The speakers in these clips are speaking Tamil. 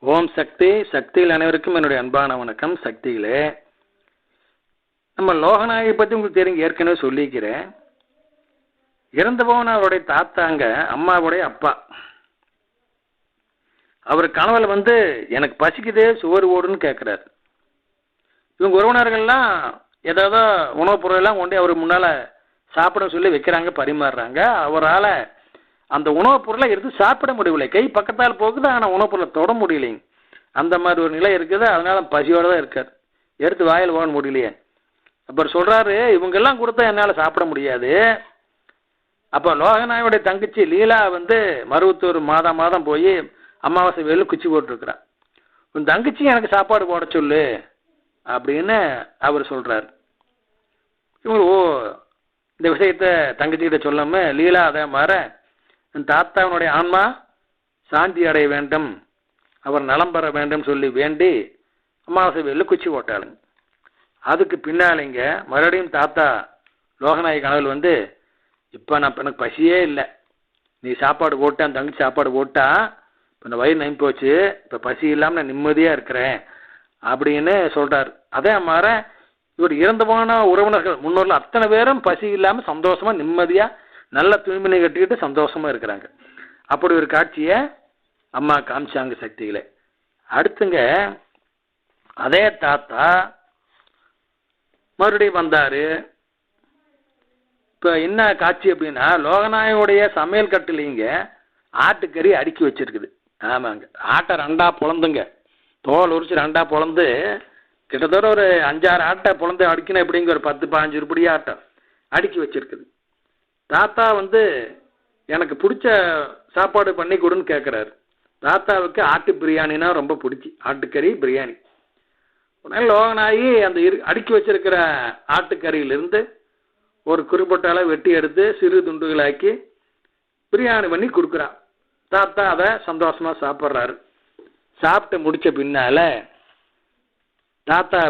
ஓம் சக்தி. சக்தியில் அனைவருக்கும் என்னுடைய அன்பான வணக்கம். சக்தியிலே நம்ம லோகநாயகி பற்றி உங்களுக்கு தெரியும், ஏற்கனவே சொல்லிக்கிறேன். இறந்து போன அவருடைய தாத்தாங்க, அம்மாவுடைய அப்பா. அவர் கனவுல எனக்கு பசிக்குதே, சுவர் ஓடுன்னு கேட்குறாரு. இவங்க உறவினர்கள்லாம் ஏதாவது உணவுப் பொருளெல்லாம் கொண்டு அவர் முன்னால் சாப்பிட சொல்லி வைக்கிறாங்க, பரிமாறுறாங்க. அவரால் அந்த உணவுப் பொருளை எடுத்து சாப்பிட முடியவில்லை. கை பக்கத்தால் போகுது, ஆனால் உணவுப் பொருளை தொட முடியலைங்க. அந்த மாதிரி ஒரு நிலை இருக்குது. அதனால பசியோடு தான் இருக்கார். எடுத்து வாயில் போக முடியலையே. அப்புறம் சொல்கிறாரு, இவங்கெல்லாம் கொடுத்தா என்னால் சாப்பிட முடியாது. அப்போ லோகநாயகனுடைய தங்கச்சி லீலா மருவத்தூர் மாதம் போய் அமாவாசை வேலு குச்சி போட்டுருக்குறான். உன் தங்கச்சி எனக்கு சாப்பாடு போட சொல்லு அப்படின்னு அவர் சொல்கிறார். இவங்க இந்த விஷயத்த தங்கச்சிக்கிட்ட சொல்லாமல் லீலா அதே மாதிரி என் தாத்தாவினுடைய ஆன்மா சாந்தி அடைய வேண்டும், அவர் நலம் பெற வேண்டும் சொல்லி வேண்டி அமாவாசை வேலில் குச்சி போட்டாளுங்க. அதுக்கு பின்னாலிங்க மறுபடியும் தாத்தா லோகநாயகி கனவில் இப்போ எனக்கு பசியே இல்லை, நீ சாப்பாடு போட்டா, அந்த தங்கச்சி சாப்பாடு போட்டா இப்போ இந்த வயிறு நம்பி போச்சு, இப்போ பசி இல்லாமல் நான் நிம்மதியாக இருக்கிறேன் அப்படின்னு சொல்கிறார். அதே மாதிரி இவர் இறந்து போன உறவினர்கள் முன்னோர்கள் அத்தனை பேரும் பசி இல்லாமல் சந்தோஷமாக நிம்மதியாக நல்ல தூய்மையை கட்டிக்கிட்டு சந்தோஷமாக இருக்கிறாங்க. அப்படி ஒரு காட்சியை அம்மா காமிச்சாங்க சக்திகளை. அடுத்துங்க அதே தாத்தா மறுபடியும் வந்தார். இப்போ என்ன காட்சி அப்படின்னா, லோகநாயகனுடைய சமையல் கட்டுலிங்க ஆட்டுக்கறி அடுக்கி வச்சிருக்குது. ஆமாங்க, ஆட்டை ரெண்டாக பொழந்துங்க, தோல் உரிச்சு ரெண்டாக பொழந்து கிட்டத்தட்ட ஒரு 5-6 ஆட்டை பொழந்து அடிக்கணும். எப்படிங்க ஒரு 10-15 உருப்படி ஆட்டை அடுக்கி வச்சிருக்குது. தாத்தா எனக்கு பிடிச்ச சாப்பாடு பண்ணி கொடுன்னு கேட்குறாரு. தாத்தாவுக்கு ஆட்டு பிரியாணினா ரொம்ப பிடிச்சி, ஆட்டுக்கறி பிரியாணி. உடனே லோகநாயகி அந்த அடுக்கி வச்சிருக்கிற ஆட்டுக்கறியிலிருந்து ஒரு குறிப்பிட்ட அளவு வெட்டி எடுத்து சிறு துண்டுகளாக்கி பிரியாணி பண்ணி கொடுக்குறான். தாத்தா அதை சந்தோஷமாக சாப்பிட்றாரு. சாப்பிட்டு முடித்த பின்னால் தாத்தா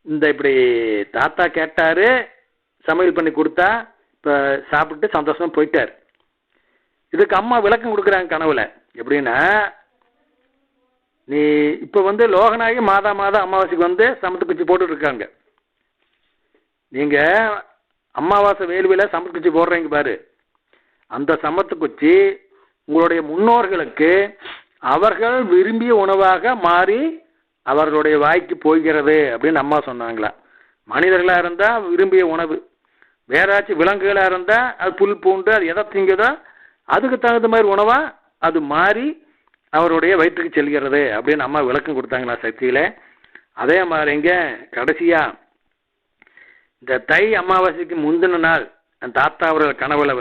இந்த இப்படி தாத்தா கேட்டார், சமையல் பண்ணி கொடுத்தா, இப்போ சாப்பிட்டு சந்தோஷமாக போயிட்டார். இதுக்கு அம்மா விளக்கம் கொடுக்குறாங்க கனவுல. எப்படின்னா, நீ இப்போ லோகநாயகி மாதம் அமாவாசைக்கு சமத்து குச்சி போட்டுருக்காங்க. நீங்கள் அமாவாசை வேலுவில் சமத்து குச்சி போடுறீங்க பாரு, அந்த சமத்து குச்சி உங்களுடைய முன்னோர்களுக்கு அவர்கள் விரும்பிய உணவாக மாறி அவர்களுடைய வாய்க்கு போகிறது அப்படின்னு அம்மா சொன்னாங்களா. மனிதர்களாக இருந்தால் விரும்பிய உணவு, வேறாச்சும் விலங்குகளாக இருந்தால் அது புல் பூண்டு அது எதை திங்குதோ அதுக்கு தகுந்த மாதிரி உணவாக அது மாறி அவருடைய வயிற்றுக்கு செல்கிறது அப்படின்னு அம்மா விளக்கம் கொடுத்தாங்களா சக்தியில். அதே மாதிரிங்க கடைசியாக இந்த தை அமாவாசைக்கு முந்தின நாள் என் தாத்தா அவர்கள் கனவுல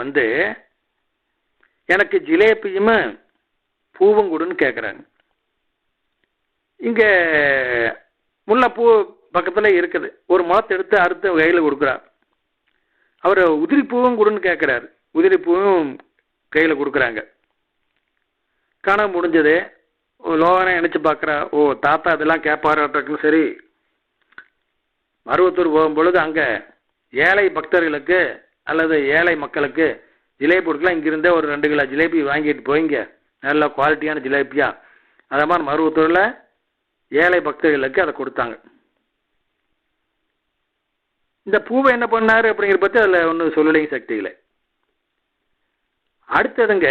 எனக்கு ஜிலேபியும் பூவும் கொடுன்னு கேட்குறாங்க. இங்கே முல்லைப்பூ பக்கத்தில் இருக்குது. ஒரு முளத்தை எடுத்து அறுத்து கையில் கொடுக்குறார். அவர் உதிரிப்பூவும் கொடுன்னு கேட்குறாரு. உதிரிப்பூவும் கையில் கொடுக்குறாங்க. கனவு முடிஞ்சது. லோகனை நினச்சி பார்க்குறா, தாத்தா இதெல்லாம் கேட்பாராட்டுன்னு. சரி, மருவத்தூர் போகும்பொழுது அங்கே ஏழை பக்தர்களுக்கு அல்லது ஏழை மக்களுக்கு ஜிலேபி கொடுக்கலாம். இங்கிருந்தே ஒரு 2 கிலோ ஜிலேபி வாங்கிட்டு போய்ங்க, நல்ல குவாலிட்டியான ஜிலேபியா. அதே மாதிரி மருவத்தூரில் ஏழை பக்தர்களுக்கு அதை கொடுத்தாங்க. இந்த பூவை என்ன பண்ணார் அப்படிங்கிற பற்றி அதில் ஒன்றும் சொல்லலைங்க சக்திகளை. அடுத்ததுங்க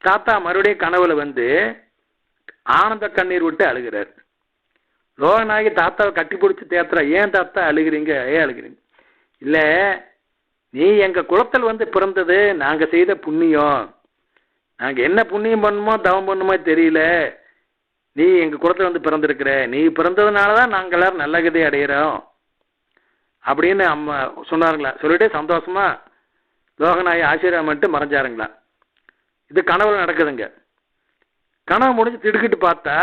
தாத்தா மறுபடியும் கனவுல ஆனந்த கண்ணீர் விட்டு அழுகிறார். லோகநாயகி தாத்தாவை கட்டி பிடிச்சி தேத்துறா. ஏன் தாத்தா அழுகிறீங்க, ஏன் அழுகிறீங்க? இல்லை, நீ எங்கள் குலத்தில் பிறந்தது நாங்கள் செய்த புண்ணியம். நாங்கள் என்ன புண்ணியம் பண்ணுமோ தவம் பண்ணுமோ தெரியல, நீ எங்கள் குலத்தில் பிறந்திருக்கிற, நீ பிறந்ததுனால தான் நாங்கள் எல்லாரும் நல்ல கதை அடைகிறோம் அப்படின்னு அம்மா சொன்னாருங்களா. சொல்லிட்டு சந்தோஷமா லோகநாயகி ஆசீர்வாதம் பண்ணிட்டு மறைஞ்சாருங்களா. இது கனவுல நடக்குதுங்க. கனவு முடிஞ்சு திடுக்கிட்டு பார்த்தா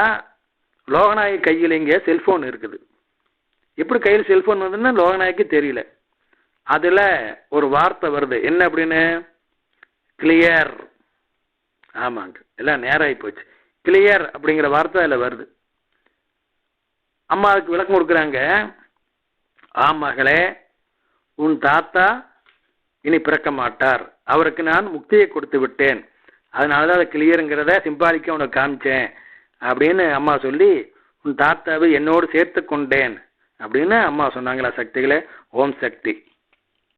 லோகநாயகி கையில் இங்கே செல்ஃபோன் இருக்குது. எப்படி கையில் செல்ஃபோன் வந்ததுன்னு லோகநாயகிக்கு தெரியல. அதில் ஒரு வார்த்தை வருது. என்ன அப்படின்னு? கிளியர். ஆமாங்க, எல்லாம் நேராகி போச்சு. கிளியர் அப்படிங்கிற வார்த்தை அதில் வருது. அம்மாவுக்கு விளக்கம் கொடுக்குறாங்க. மகளே, உன் தாத்தா இனி பிறக்க மாட்டார், அவருக்கு நான் முக்தியை கொடுத்து விட்டேன். அதனால தான் அதை கிளியருங்கிறத சிம்பாலிக்காக உனக்கு காமிச்சேன் அப்படின்னு அம்மா சொல்லி உன் தாத்தாவை என்னோடு சேர்த்து கொண்டேன் அப்படின்னு அம்மா சொன்னாங்களா சக்திகளே. ஓம் சக்தி.